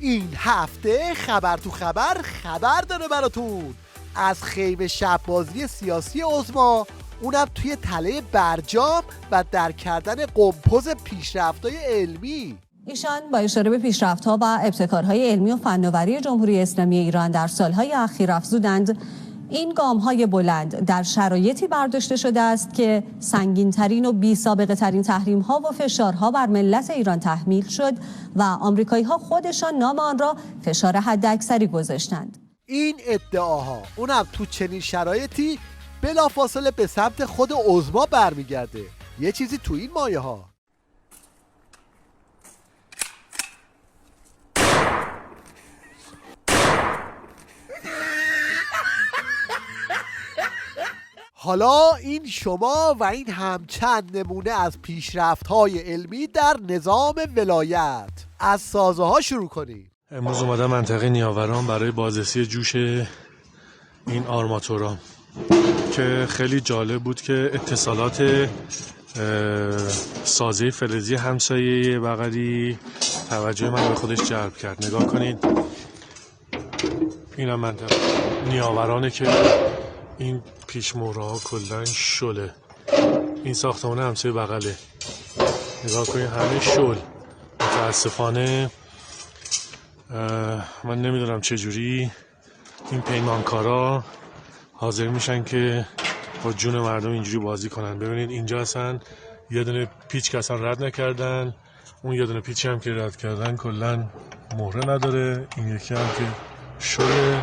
این هفته خبر تو خبر داره براتون از خیمه شب‌بازی سیاسی عظما، اونم توی تله برجام و در کردن قمپوز پیشرفت‌های علمی. ایشان با اشاره به پیشرفت‌ها و ابتکارهای علمی و فناوری جمهوری اسلامی ایران در سالهای اخیر افزودند این گام‌های بلند در شرایطی برداشته شده است که سنگین‌ترین و بی‌سابقه‌ترین تحریم‌ها و فشارها بر ملت ایران تحمیل شد و آمریکایی‌ها خودشان نام آن را فشار حداکثری گذاشتند. این ادعاها اونم تو چنین شرایطی بلافاصله به سمت خود عظما برمیگرده. یه چیزی تو این مایه‌ها. حالا این شما و این هم چند نمونه از پیشرفت‌های علمی در نظام ولایت. از سازه ها شروع کنیم. امروز اومدم منطقه نیاوران برای بازرسی جوش این آرماتورام که خیلی جالب بود که اتصالات سازه فلزی همسایه بغلی توجه من به خودش جلب کرد. نگاه کنید، اینم منطقه نیاورانه که این پیشمهره‌ها کلن شله. این ساختمان همسایه بغله، نگاه کنید همه شل. متاسفانه من نمیدونم چجوری این پیمانکارا حاضر میشن که با جون مردم اینجوری بازی کنن. ببینید اینجا اصلا یه دونه پیچ که اصلا رد نکردن، اون یه دونه پیچی هم که رد کردن کلن مهره نداره، این یکی هم که شله.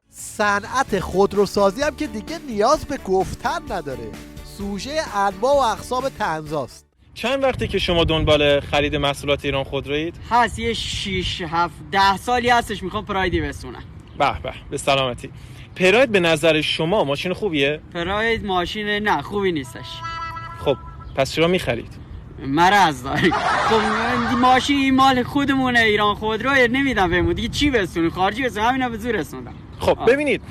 صنعت خودروسازی هم که دیگه نیاز به گفتن نداره، سوژه انواع و اقسام طنزاست. چند وقتی که شما دنبال خرید محصولات ایران خودرویید؟ هست یه 6 7 10 سالی هستش میخوام پرایدی بسونم. به به سلامتی. پراید به نظر شما ماشین خوبیه؟ پراید ماشین نه خوبی نیستش. خب پس چرا میخرید؟ مرض داری. خب ماشین مال خودمونه، ایران خودرو نمیدم بهمون دیگه چی بسونیم، خارجی بسونیم، همینا به زور رسوندم. خب ببینید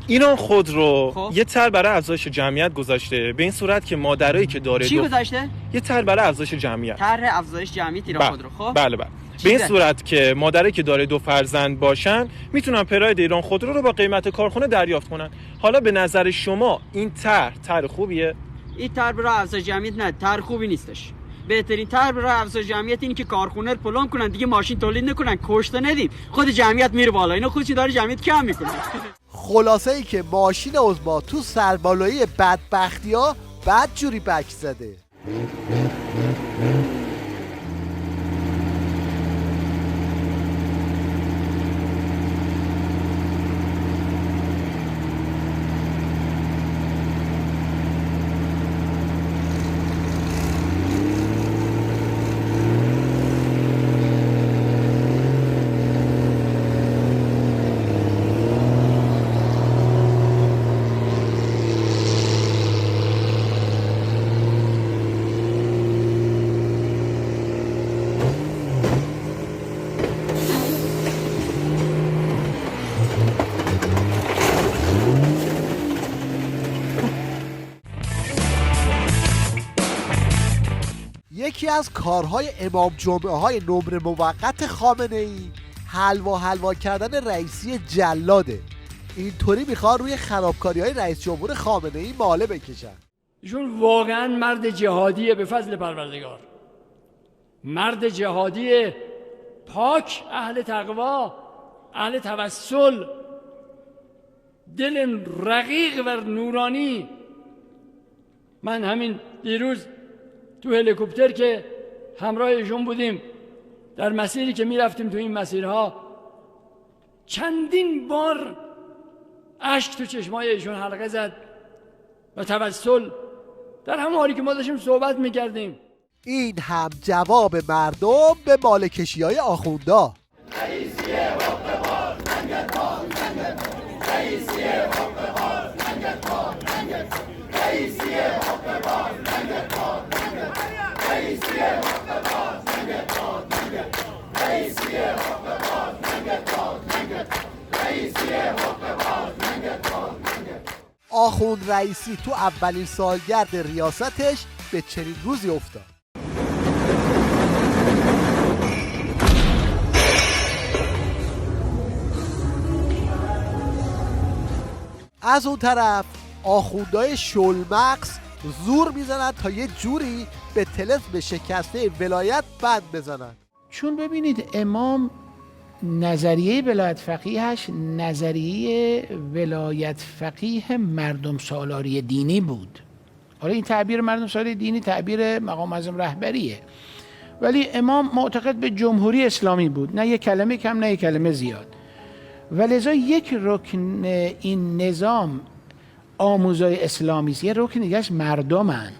ایران خودرو یه طرح برای افزایش جمعیت گذاشته، به این صورت که مادرایی که داره چی گذاشته؟ یه طرح برای افزایش جمعیت. طرح افزایش جمعیت ایران خودرو. خب بله به این صورت که مادرایی که داره 2 فرزند باشن میتونن پراید ایران خودرو رو با قیمت کارخونه دریافت کنن. حالا به نظر شما این طرح خوبیه؟ این طرح برای افزایش جمعیت نه، طرح خوبی نیستش. بهترین طرح برای افزایش جمعیت اینه که کارخونه رو پلان کنن، دیگه ماشین تولید نکنن، کشته ندیم، خود جمعیت میره بالا، اینا خودش داره جمعیت کم میکنه. خلاصه ای که ماشین عظما تو سربالایی بدبختی‌ها بد جوری بک زده. یکی از کارهای امام جمعه های نمره موقت خامنه‌ای حلوا کردن رئیسی جلاده. اینطوری میخواد روی خرابکاری های رئیس جمهور خامنه‌ای ماله بکشن. ایشون واقعا مرد جهادیه به فضل پروردگار، مرد جهادی پاک، اهل تقوا، اهل توسل، دل رقیق و نورانی. من همین دیروز تو هلیکوپتر که همراه ایشون بودیم، در مسیری که میرفتیم تو این مسیرها چندین بار اشک تو چشمای ایشون حلقه زد و توسل، در همون حالی که ما داشتیم صحبت میکردیم. این هم جواب مردم به مالکشی های آخوندا. آخوند رئیسی تو اولین سالگرد ریاستش به چنین روزی افتاد. از اون طرف آخوندهای شلمغز زور میزنن تا یه جوری به طلسم شکسته ولایت بند بزنن. چون ببینید امام نظریه ولایت فقیهش نظریه ولایت فقیه مردم سالاری دینی بود. حالا این تعبیر مردم سالاری دینی تعبیر مقام معظم رهبریه، ولی امام معتقد به جمهوری اسلامی بود، نه یک کلمه کم نه یک کلمه زیاد. و لذا یک رکن این نظام آموزهای اسلامی است، یه رکن دیگه‌اش مردمن.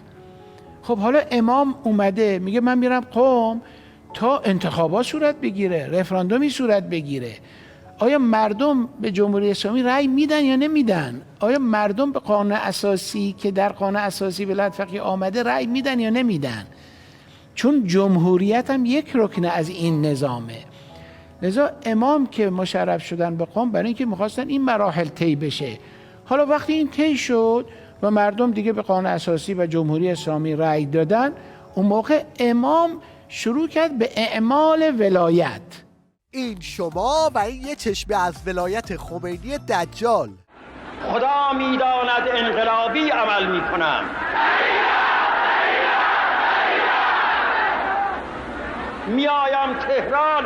خب حالا امام اومده میگه من میرم قم تا انتخابات صورت بگیره، رفراندومی صورت بگیره. آیا مردم به جمهوری اسلامی رأی میدن یا نمیدن؟ آیا مردم به قانون اساسی که در قانون اساسی ولایت فقیه آمده رأی میدن یا نمیدن؟ چون جمهوریت هم یک رکن از این نظامه. لذا امام که مشرف شدن به قم برای اینکه میخواستن این مراحل طی بشه. حالا وقتی این طی شد و مردم دیگه به قانون اساسی و جمهوری اسلامی رأی دادن، اون موقع امام شروع کرد به اعمال ولایت. این شما و این یه چشمه از ولایت خمینی دجال. خدا میداند انقلابی عمل میکنم، میایم تهران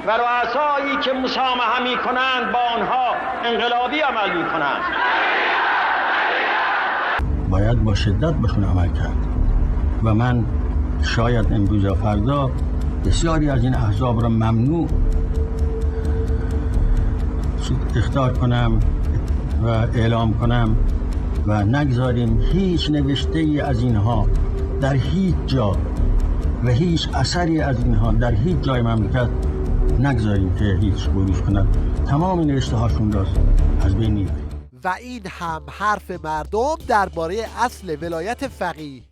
و رؤسایی که مسامحه میکنند با آنها انقلابی عمل میکنند. باید با شدت بهشون عمل کرد و من شاید امروز یا فردا بسیاری از این احزاب را ممنوع اخطار کنم و اعلام کنم و نگذاریم هیچ نوشته ای از اینها در هیچ جا و هیچ اثری از اینها در هیچ جای مملکت نگذاریم که هیچ بروز کنند. تمام نوشته هاشون را از بین میبریم. و این هم حرف مردم درباره اصل ولایت فقیه.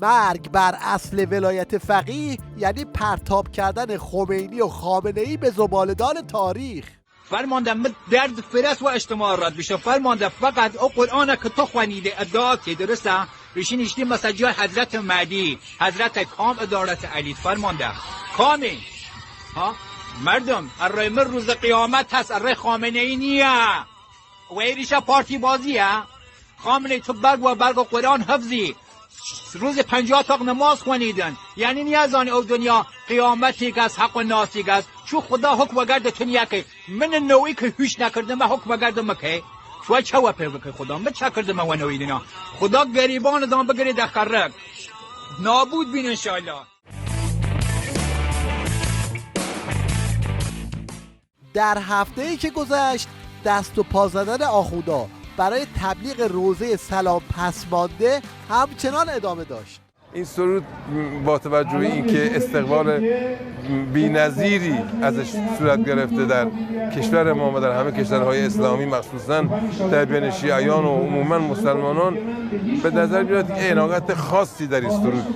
مرگ بر اصل ولایت فقیه یعنی پرتاب کردن خمینی و خامنه‌ای به زباله‌دان تاریخ. فرمانده درد فرست و اجتماع رد بشه. فرمانده فقط او قرآن که تو خوانیده ادعا که درسته بشین اشتی مسجد حضرت مهدی، حضرت کام ادارت علی. فرمانده کامل ها مردم الرای من روز قیامت هست، الرای خامنه ای نیه و ایریشه پارتی بازیه. خامنه تو برگ و برگ و قرآن حفظی روز 50 تا نماز خوانیدن، یعنی نیازان او دنیا قیامتی که از حق و ناسی که چو خدا حکم وگرد تنیا که من نوعی که هوش نکرده من حکم وگرد مکه شو چه و پیوکه خدا من چه کرده من و نوعی دینا خدا گریبان دام بگیره در خرق نابود بین انشاءالله. در هفته‌ای که گذشت دست و پا زدن آخوندا برای تبلیغ روزه سلام پسمانده همچنان ادامه داشت. این سرود با توجه به اینکه استقبال بی‌نظیری ازش صورت گرفته در کشور ما و در همه کشورهای اسلامی، مخصوصاً در بین شیعیان و عموماً مسلمانان، به نظر میاد که عنایت خاصی در این سرود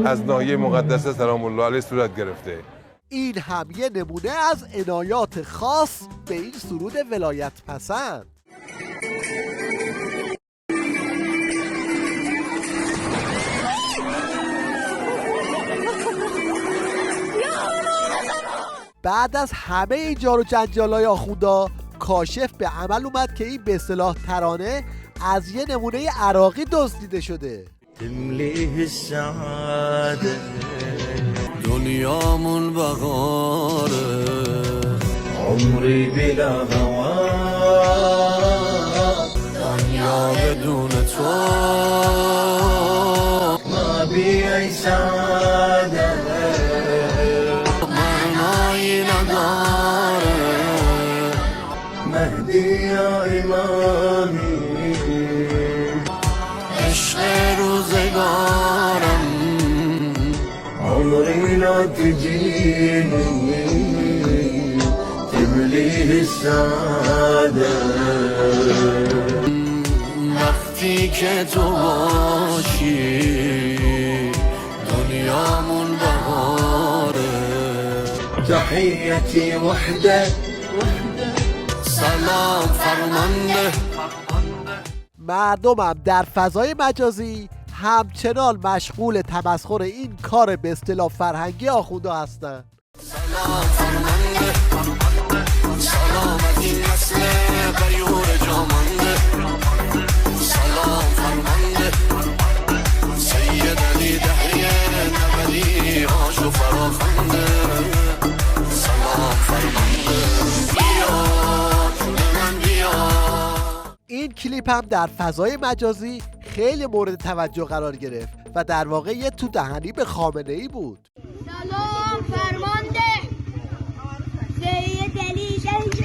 از ناحیه مقدسه سلام الله علیه صورت گرفته. این هم یه نمونه از عنایات خاص به این سرود ولایت پسند. بعد از همه این جار و جنجالای آخوندا کاشف به عمل اومد که این به اصطلاح ترانه از یه نمونه عراقی دزدیده شده. دنیامون بغاره عمری بلا هوا دنیا بدون تو ما بی سعاده معنایی نداره مهدی یا امامی عشق روزگارم عمري لو تجيني تمليه السعادة وقتی که تو باشی دنیامون بهاره تحیتی وحده سلام فرمانده. مردمم در فضای مجازی همچنان مشغول تمسخر این کار به اصطلاح فرهنگی آخوندا هستن. سلامتی نسل غیور جامانده، سلام فرمانده سید علی دهری نبدی آشو فراخنده، سلام فرمانده بیا جون من بیا. این کلیپ هم در فضای مجازی خیلی مورد توجه قرار گرفت و در واقع یه تو دهنی به خامنه‌ای بود. سلام فرمانده سید علی دهری.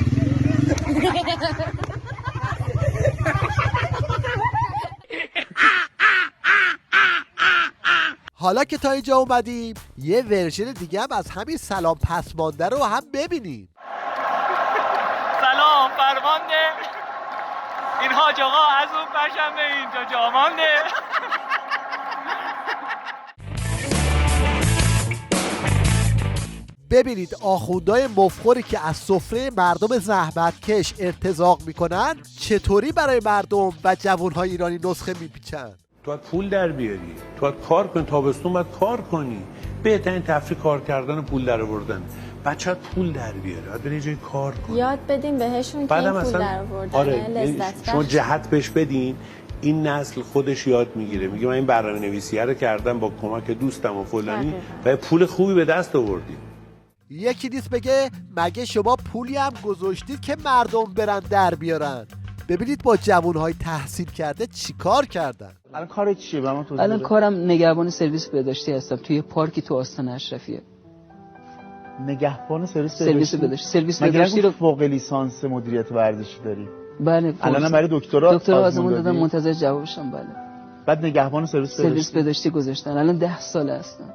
حالا که تا اینجا اومدیم یه ورژن دیگه هم از همین سلام پسمانده رو هم ببینیم. سلام فرمانده، این حاج آقا از اون پرشنبه اینجا جامانده. ببینید آخوندهای مفخوری که از سفره مردم زحمتکش ارتزاق میکنن چطوری برای مردم و جوانهای ایرانی نسخه میپیچن. تو باید پول در بیاری، تو باید کار کنی، تابستون باید کار کنی. بهترین تفریح کار کردن و پول در آوردن. بچه‌ها پول در بیاره، باید بری جای کار کنی. یاد بدیم بهشون که این پول در آوردن لذت شما جهت بهش بدین، این نسل خودش یاد میگیره. میگه من این برنامه‌نویسیه رو کردم با کمک دوستم و فلانی و پول خوبی به دست آوردیم. یکی نیست بگه مگه شما پولی هم گذاشتید که مردم برن در بیارن. ببینید با جوانهای تحصیل کرده چی کار کردن. الان کار چیه؟ به من توضیح الان کارم نگهبان سرویس بهداشتی هستم توی پارکی تو آستان اشرفیه. نگهبان سرویس بهداشتی؟ سرویس بهداشتی رو فوق لیسانس مدیریت ورزشی داری؟ بله. الان برای دکترا آزمون دادم، منتظر جوابشم. بله. بعد نگهبان سرویس بهداشتی گذاشتن. الان 10 ساله هستم.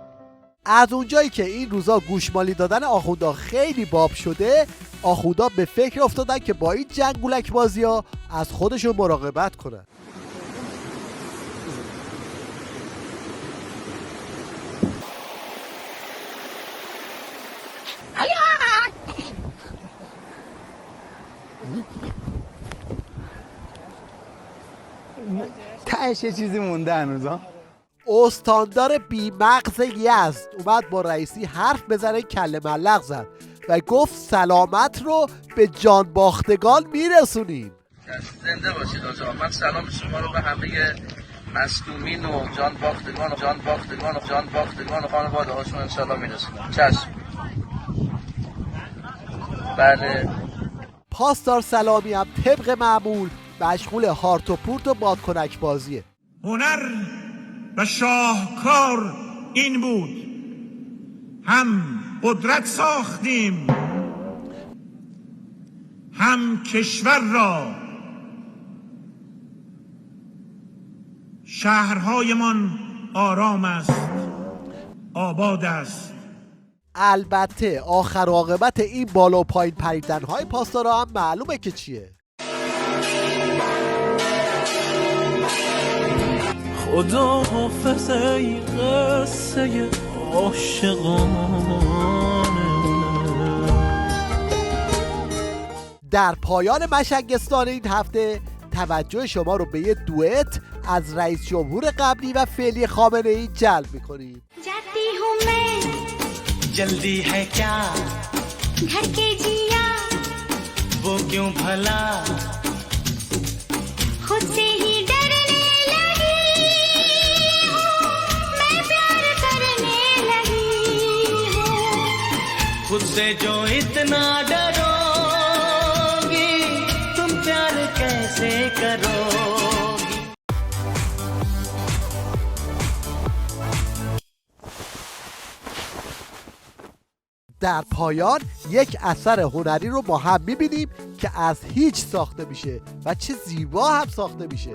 از اونجایی که این روزا گوشمالی دادن آخوندا خیلی باب شده، آخوندا به فکر افتادن که با این جنگولک بازی ها از خودشون مراقبت کنن. تهش یه چیزی مونده هنوزا. استاندار بیمغز یزد اومد با رئیسی حرف بزنه، کله ملق زد و گفت سلامت رو به جان باختگان میرسونیم. زنده باشید آقا. من سلام شما رو به همه مصدومین و جان باختگان و خانواده هاشون انشالله میرسونم. چشم. بله. پاسدار سلامی هم طبق معمول مشغول هارت و پورت و بادکنک بازیه. هنر و شاهکار این بود، هم قدرت ساختیم، هم کشور را. شهرهایمان آرام است، آباد است. البته آخر عاقبت این بالا و پایین پریدن‌های پاسدارا هم معلومه که چیه. خدا حافظ ای قصه عاشقانه. در پایان مشنگستان این هفته توجه شما رو به یه دوئت از رئیس جمهور قبلی و فعلی خامنه‌ای جلب می‌کنیم. जाती हूँ मैं जल्दी है क्या घर के जिया वो क्यों भला खुद से ही डरने लगी हूँ, मैं प्यार करने लगी हूँ। खुद से जो इतना डरोगी तुम प्यार कैसे करोगी। در پایان یک اثر هنری رو با هم می‌بینیم که از هیچ ساخته میشه و چه زیبا هم ساخته میشه.